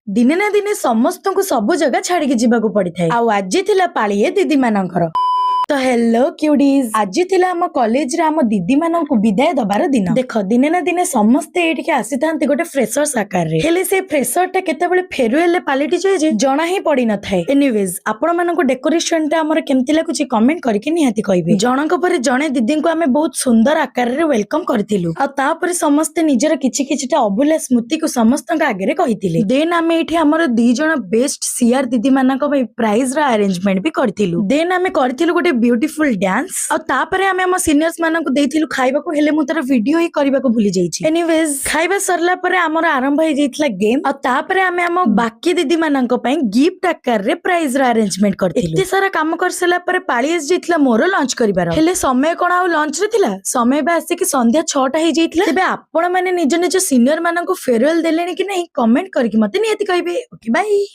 दिने ना दिने समस्त को सब जगह छाड़ी जीवाक पड़ी था। आज थिला पाळिए दीदी मानकर। तो हेलो क्यूडीज, आज थिला आम कॉलेज रे आम दीदी मानन को विदाय दबार दिन। देख दिने ना दिने समस्ते एटिके आसी थांती गोटे फ्रेशर्स आकार रे। हेले से फ्रेशर टा केतेबेले फेयरवेल ले पालिटी जाय जे जणा ही पड़ी न थाए। एनीवेज आपण मानन को डेकोरेशन टा हमर केमति लागुची कमेंट करके निहाती कहबे। जनक पर जणे दीदी को आमे बहुत सुंदर आकार रे वेलकम करथिलु। आ ता पर समस्त निजर किछि किछिटा अभूला स्मृति को समस्त आगे रे कहिथिले। देन आमे एठी हमर दी जण बेस्ट सीआर दीदी मानन को प्राइज रा अरेंजमेंट भी करथिलु। देन आमे करथिलु गोटे ब्यूटीफुल डांस और तापरे आमे हम सीनियर्स मानन को देथिलु खाइबा को। हेले मु तार वीडियो ही करबा को भूली जाईछि। एनीवेज खाइबा सरला परे हमर आरंभ हो जाइतला गेम और तापरे आमे हम बाकी दीदी मानन को पई गिफ्ट आकार रे प्राइज रा अरेंजमेंट करथिलु। एते सारा काम कर सला परे पाळीएस जाइतला मोर लंच करिबार। हेले समय कोन आ लंच रे थिला, समय बा आसे कि संध्या 6टा हो जाइतला। तबे आपण माने निज निज सीनियर मानन को फेयरवेल देलेनी कि नहीं कमेंट करके मते नियति कहबे। Okay bye.